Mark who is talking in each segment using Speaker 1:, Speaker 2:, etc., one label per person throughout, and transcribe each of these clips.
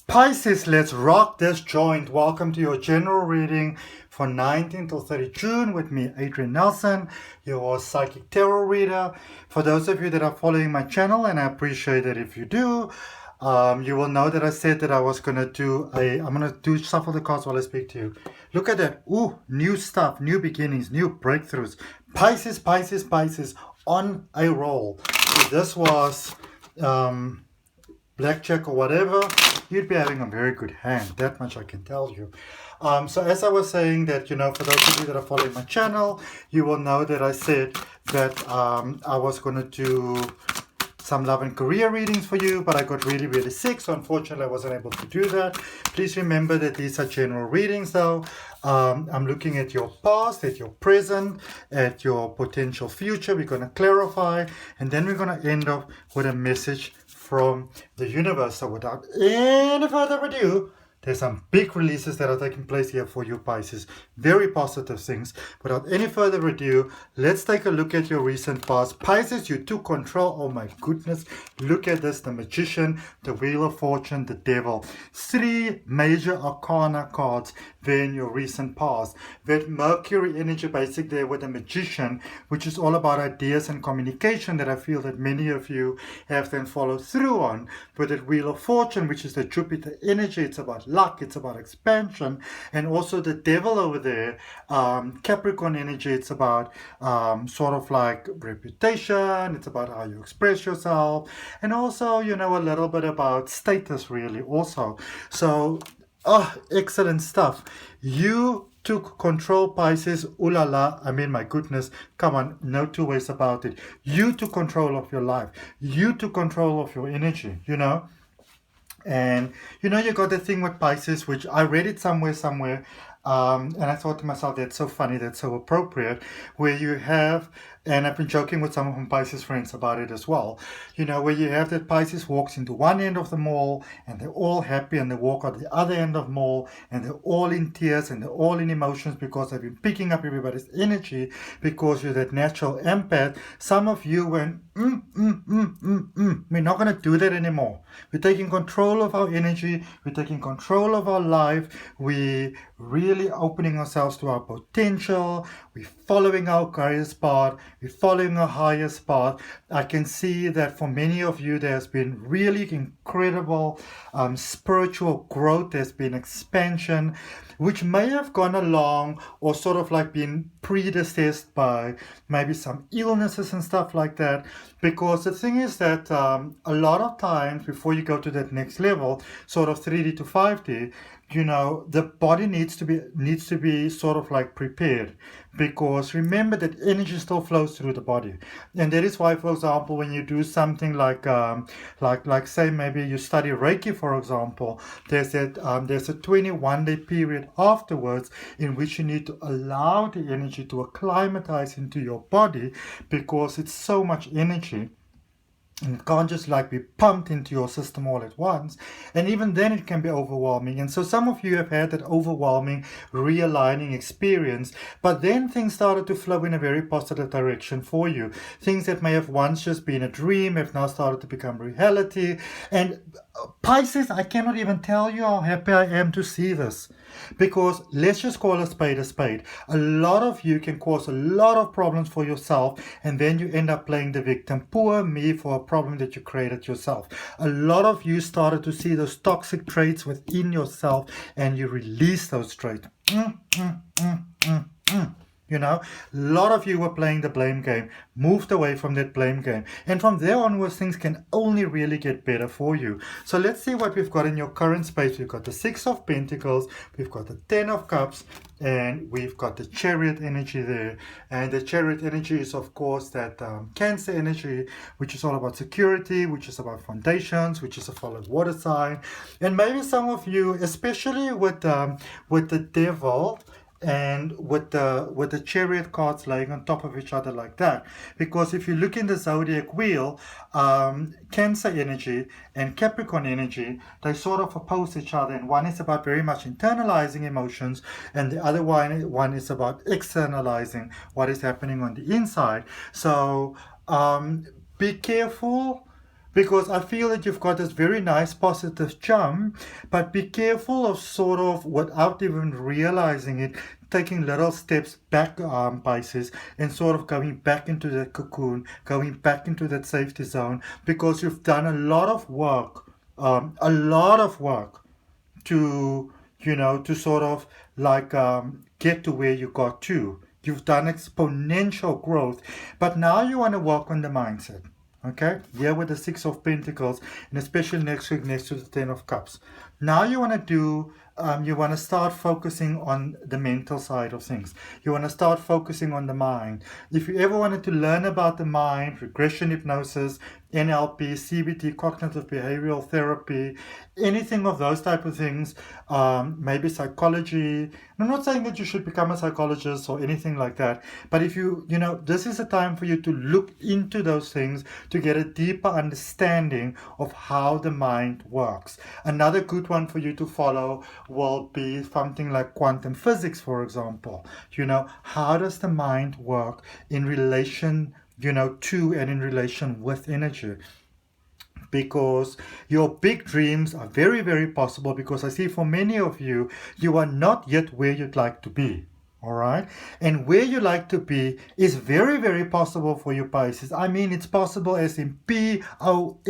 Speaker 1: Pisces, let's rock this joint. Welcome to your general reading for 19 till 30 June with me, Adrian Nelson, your psychic tarot reader. For those of you that are following my channel, and I appreciate it if you do, you will know that I said that I was going to do I'm going to do shuffle the cards while I speak to you. Look at that. Ooh, new stuff, new beginnings, new breakthroughs. Pisces, Pisces, Pisces on a roll. If this was blackjack or whatever, you'd be having a very good hand. That much I can tell you. So as I was saying that, for those of you that are following my channel, you will know that I said that I was going to do some love and career readings for you, but I got really sick, so unfortunately I wasn't able to do that. Please remember that these are general readings though. I'm looking at your past, at your present, at your potential future. We're going to clarify, and then we're going to end up with a message from the universe. So without any further ado, there's some big releases that are taking place here for you, Pisces. Very positive things. Without any further ado, let's take a look at your recent past. Pisces, you took control. Oh my goodness. Look at this. The Magician, the Wheel of Fortune, the Devil. 3 major arcana cards there in your recent past. That Mercury energy basically there with the Magician, which is all about ideas and communication that I feel that many of you have then followed through on. With that Wheel of Fortune, which is the Jupiter energy, it's about luck, it's about expansion. And also the Devil over there, Capricorn energy, it's about sort of like reputation, it's about how you express yourself, and also a little bit about status really also. So excellent stuff. You took control, Pisces. Ooh la la. I mean, my goodness, come on, no two ways about it. You took control of your life. You took control of your energy, And you got the thing with Pisces, which I read it somewhere, and I thought to myself, that's so funny, that's so appropriate, where you have, and I've been joking with some of my Pisces friends about it as well, where you have that Pisces walks into one end of the mall and they're all happy, and they walk out the other end of the mall and they're all in tears and they're all in emotions because they've been picking up everybody's energy because you're that natural empath. Some of you went, we're not going to do that anymore. We're taking control of our energy. We're taking control of our life. We really opening ourselves to our potential. We're following our greatest path. We're following our highest path. I can see that for many of you, there's been really incredible spiritual growth. There's been expansion, which may have gone along or sort of like been predecessed by maybe some illnesses and stuff like that. Because the thing is that a lot of times before you go to that next level, sort of 3D to 5D, the body needs to be sort of like prepared, because remember that energy still flows through the body. And that is why, for example, when you do something like say maybe you study Reiki, for example, there's a 21-day period afterwards in which you need to allow the energy to acclimatize into your body, because it's so much energy. And it can't just like be pumped into your system all at once. And even then it can be overwhelming. And so some of you have had that overwhelming realigning experience, but then things started to flow in a very positive direction for you. Things that may have once just been a dream have now started to become reality. And Pisces, I cannot even tell you how happy I am to see this. Because let's just call a spade a spade. A lot of you can cause a lot of problems for yourself, and then you end up playing the victim. Poor me for a problem that you created yourself. A lot of you started to see those toxic traits within yourself, and you release those traits. A lot of you were playing the blame game, moved away from that blame game. And from there onwards, things can only really get better for you. So let's see what we've got in your current space. We've got the 6 of Pentacles, we've got the 10 of Cups, and we've got the Chariot energy there. And the Chariot energy is, of course, that Cancer energy, which is all about security, which is about foundations, which is a follow water sign. And maybe some of you, especially with the Devil, and with the Chariot cards laying on top of each other like that, because if you look in the zodiac wheel, Cancer energy and Capricorn energy, they sort of oppose each other, and one is about very much internalizing emotions, and the other one is about externalizing what is happening on the inside. So be careful because I feel that you've got this very nice positive jump, but be careful of sort of, without even realizing it, taking little steps back, Pisces, and sort of going back into that cocoon, going back into that safety zone, because you've done a lot of work, to, to sort of like get to where you got to. You've done exponential growth, but now you want to work on the mindset. Okay, here with the Six of Pentacles, and especially next week next to the Ten of Cups. Now you want to do, you want to start focusing on the mental side of things. You want to start focusing on the mind. If you ever wanted to learn about the mind, regression hypnosis, NLP, CBT, cognitive behavioral therapy, anything of those type of things, maybe psychology. I'm not saying that you should become a psychologist or anything like that, but if you, this is a time for you to look into those things to get a deeper understanding of how the mind works. Another good one for you to follow will be something like quantum physics, for example. How does the mind work in relation to and in relation with energy? Because your big dreams are very, very possible, because I see for many of you, you are not yet where you'd like to be. All right. And where you like to be is very, very possible for you, Pisces. I mean, it's possible as in POSSIBLE,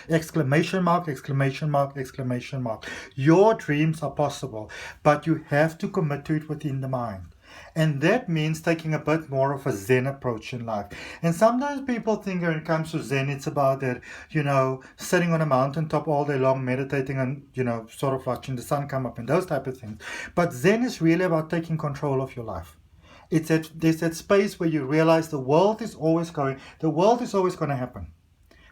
Speaker 1: exclamation mark, exclamation mark, exclamation mark. Your dreams are possible, but you have to commit to it within the mind. And that means taking a bit more of a Zen approach in life. And sometimes people think when it comes to Zen, it's about that, sitting on a mountaintop all day long, meditating and, sort of watching the sun come up and those type of things. But Zen is really about taking control of your life. There's that space where you realize the world is always going to happen.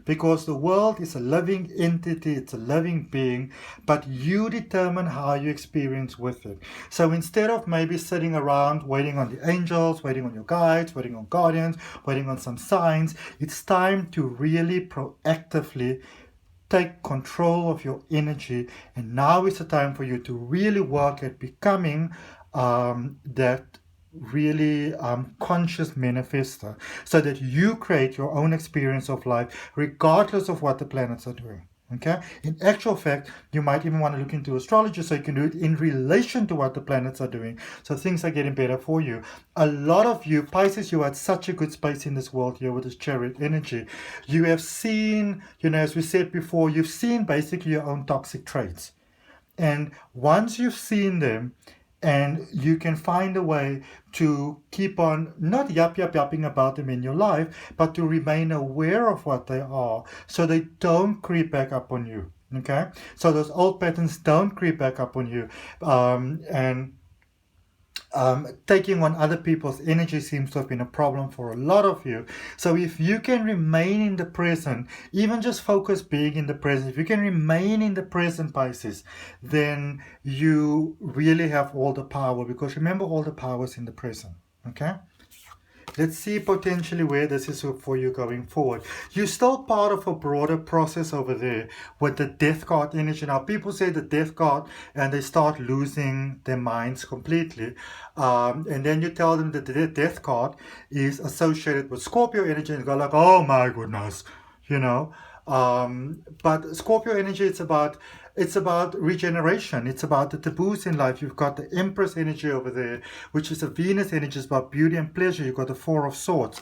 Speaker 1: Because the world is a living entity, it's a living being, but you determine how you experience with it. So instead of maybe sitting around waiting on the angels, waiting on your guides, waiting on guardians, waiting on some signs, it's time to really proactively take control of your energy. And now is the time for you to really work at becoming that really conscious manifester, so that you create your own experience of life regardless of what the planets are doing. Okay, in actual fact, you might even want to look into astrology so you can do it in relation to what the planets are doing, so things are getting better for you. A lot of you Pisces, you are at such a good space in this world here with this Chariot energy. You have seen, as we said before, you've seen basically your own toxic traits, and once you've seen them, and you can find a way to keep on not yapping about them in your life, but to remain aware of what they are so they don't creep back up on you. Okay? So those old patterns don't creep back up on you. Taking on other people's energy seems to have been a problem for a lot of you. So if you can remain in the present, even just focus being in the present, if you can remain in the present, Pisces, then you really have all the power, because remember, all the power is in the present. Okay? Let's see potentially where this is for you going forward. You're still part of a broader process over there with the Death card energy. Now, people say the Death card and they start losing their minds completely. And then you tell them that the Death card is associated with Scorpio energy, and they go like, oh my goodness, But Scorpio energy, it's about regeneration. It's about the taboos in life. You've got the Empress energy over there, which is a Venus energy. It's about beauty and pleasure. You've got the Four of Swords.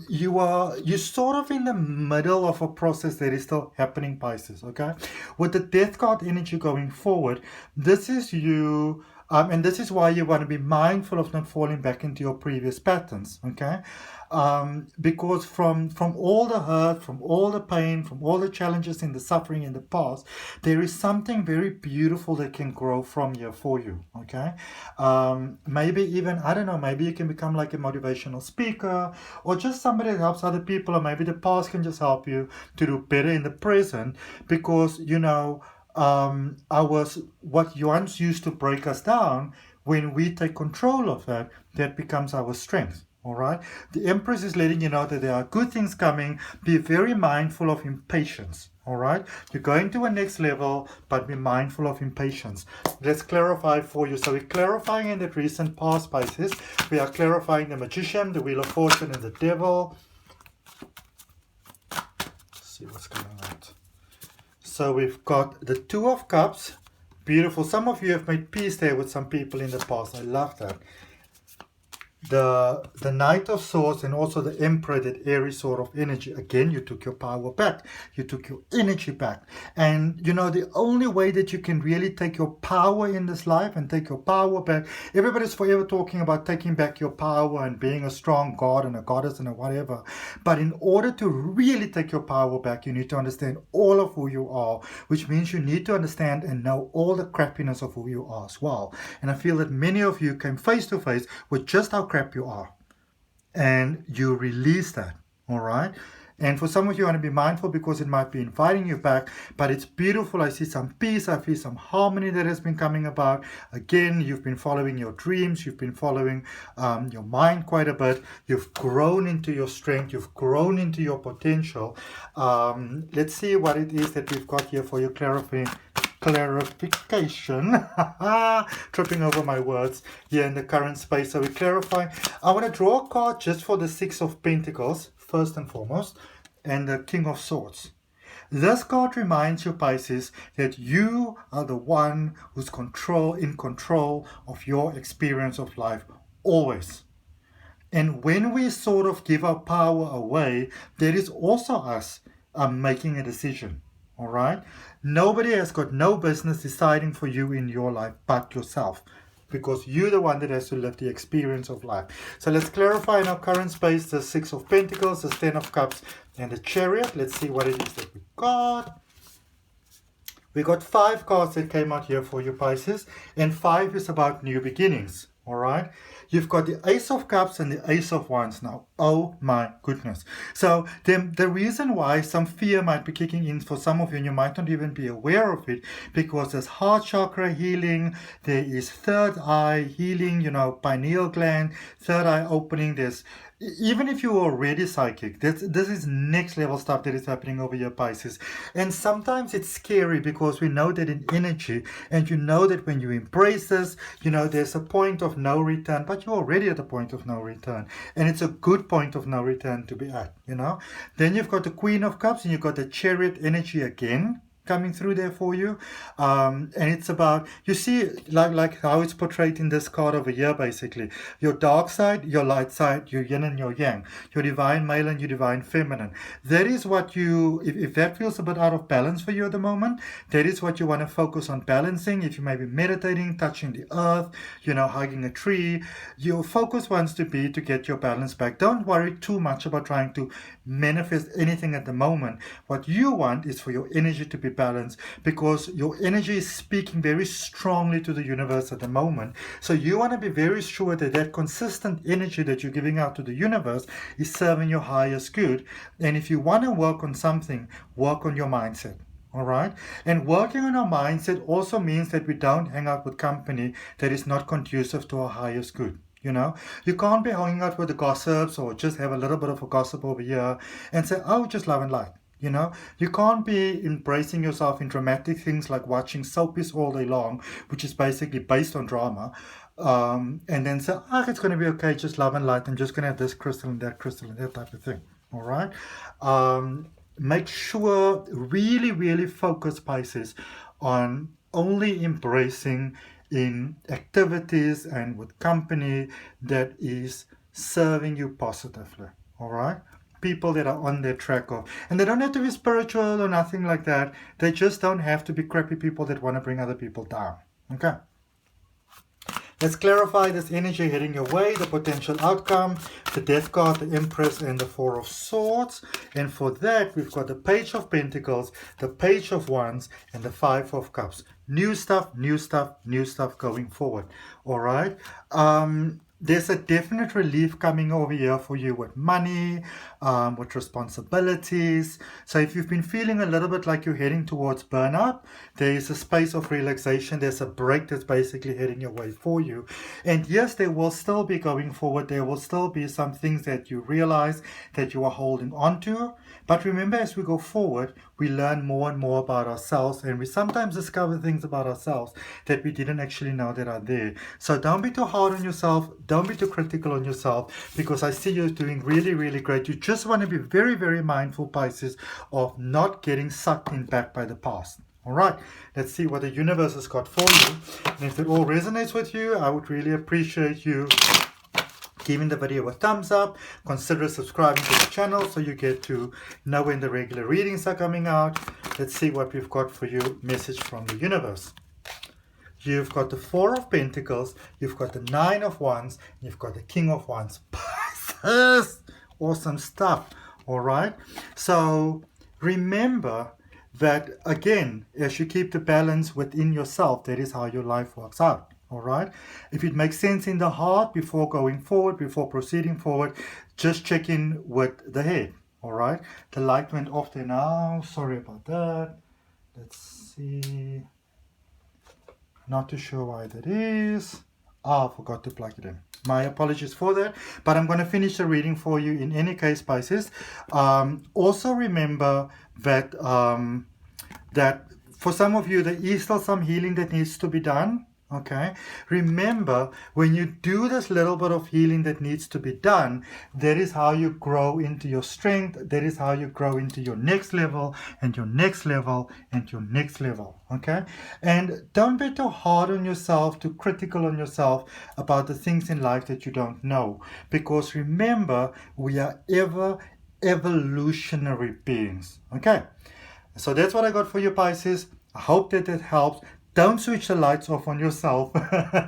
Speaker 1: You're sort of in the middle of a process that is still happening, Pisces. Okay, with the Death card energy going forward, this is you. And this is why you want to be mindful of not falling back into your previous patterns, okay? Because from all the hurt, from all the pain, from all the challenges and the suffering in the past, there is something very beautiful that can grow from here for you, okay? Maybe even, I don't know, maybe you can become like a motivational speaker, or just somebody that helps other people, or maybe the past can just help you to do better in the present, because, what once used to break us down, when we take control of that, that becomes our strength. All right. The Empress is letting you know that there are good things coming. Be very mindful of impatience. All right. You're going to a next level, but be mindful of impatience. Let's clarify for you. So we're clarifying in the recent past, Pisces. We are clarifying the Magician, the Wheel of Fortune, and the Devil. see what's coming out. So we've got the Two of Cups. Beautiful. Some of you have made peace there with some people in the past. I love that. The Knight of Swords and also the Emperor, that airy sort of energy. Again, you took your power back. You took your energy back. And you know, the only way that you can really take your power in this life and take your power back, everybody's forever talking about taking back your power and being a strong god and a goddess and a whatever. But in order to really take your power back, you need to understand all of who you are, which means you need to understand and know all the crappiness of who you are as well. And I feel that many of you came face to face with just how crap you are, and you release that. All right, and for some of you, I want to be mindful because it might be inviting you back, but it's beautiful. I see some peace, I feel some harmony that has been coming about. Again, you've been following your dreams, you've been following your mind quite a bit. You've grown into your strength, you've grown into your potential. Let's see what it is that we've got here for you, clarification. Tripping over my words here in the current space. So we clarify. I want to draw a card just for the Six of Pentacles first and foremost, and the King of Swords. This card reminds you, Pisces, that you are the one who's in control of your experience of life always. And when we sort of give our power away, that is also us making a decision. All right? Nobody has got no business deciding for you in your life but yourself, because you're the one that has to live the experience of life. So let's clarify in our current space the Six of Pentacles, the Ten of Cups, and the Chariot. Let's see what it is that we got. We got 5 cards that came out here for you, Pisces, and 5 is about new beginnings. All right, you've got the Ace of Cups and the Ace of Wands now. Oh my goodness. So the reason why some fear might be kicking in for some of you, and you might not even be aware of it, because there's heart chakra healing, there is third eye healing, you know, pineal gland, third eye opening. There's, even if you're already psychic, this is next level stuff that is happening over here, Pisces. And sometimes it's scary because we know that in energy, and you know that when you embrace this, you know, there's a point of no return, but you're already at a point of no return. And it's a good point of no return to be at, you know. Then you've got the Queen of Cups and you've got the Chariot energy again coming through there for you, and it's about, you see, like how it's portrayed in this card over here, basically your dark side, your light side, your yin and your yang, your divine male and your divine feminine. That is what you, if that feels a bit out of balance for you at the moment, that is what you want to focus on balancing. If you may be meditating, touching the earth, you know, hugging a tree, your focus wants to be to get your balance back. Don't worry too much about trying to manifest anything at the moment. What you want is for your energy to be balance, because your energy is speaking very strongly to the universe at the moment. So you want to be very sure that that consistent energy that you're giving out to the universe is serving your highest good. And if you want to work on something, work on your mindset. All right. And working on our mindset also means that we don't hang out with company that is not conducive to our highest good. You know, you can't be hanging out with the gossips or just have a little bit of a gossip over here and say, oh, just love and light. You know, you can't be embracing yourself in dramatic things like watching soapies all day long, which is basically based on drama, and then say, oh, it's going to be okay, just love and light. I'm just going to have this crystal and that type of thing. All right. Make sure, really focus, Pisces, on only embracing in activities and with company that is serving you positively. All right. People that are on their track of, and they don't have to be spiritual or nothing like that. They just don't have to be crappy people that want to bring other people down. Okay. Let's clarify this energy heading your way, the potential outcome, the Death card, the Empress, and the Four of Swords. And for that, we've got the Page of Pentacles, the Page of Wands, and the Five of Cups. New stuff going forward. All right. There's a definite relief coming over here for you with money, with responsibilities. So if you've been feeling a little bit like you're heading towards burnout, there is a space of relaxation. There's a break that's basically heading your way for you. And yes, there will still be going forward. There will still be some things that you realize that you are holding on to, But remember, as we go forward, we learn more and more about ourselves, and we sometimes discover things about ourselves that we didn't actually know that are there. So don't be too hard on yourself. Don't be too critical on yourself, because I see you're doing really, really great. You just want to be very, very mindful, Pisces, of not getting sucked in back by the past. All right, let's see what the universe has got for you. And if it all resonates with you, I would really appreciate you giving the video a thumbs up. Consider subscribing to the channel so you get to know when the regular readings are coming out. Let's see what we've got for you. Message from the universe. You've got the Four of Pentacles, you've got the Nine of Wands, you've got the King of Wands. Pisces! Awesome stuff. All right. So remember that, again, as you keep the balance within yourself, that is how your life works out. All right. If it makes sense in the heart before going forward, before proceeding forward, just check in with the head. All right. The light went off there now. Sorry about that. Let's see. Not too sure why that is. I forgot to plug it in. My apologies for that. But I'm going to finish the reading for you in any case, Pisces. Also remember that that for some of you, there is still some healing that needs to be done. Okay, remember, when you do this little bit of healing that needs to be done, that is how you grow into your strength. That is how you grow into your next level and your next level and your next level. Okay, and don't be too hard on yourself, too critical on yourself about the things in life that you don't know, because remember, we are evolutionary beings. Okay, so that's what I got for you, Pisces. I hope that helps. Don't switch the lights off on yourself.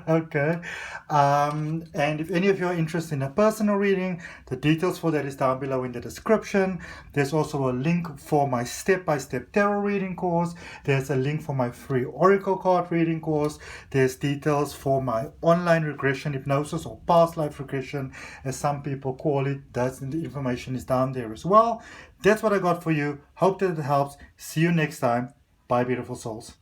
Speaker 1: Okay. And if any of you are interested in a personal reading, the details for that is down below in the description. There's also a link for my step-by-step tarot reading course. There's a link for my free oracle card reading course. There's details for my online regression hypnosis, or past life regression, as some people call it. The information is down there as well. That's what I got for you. Hope that it helps. See you next time. Bye, beautiful souls.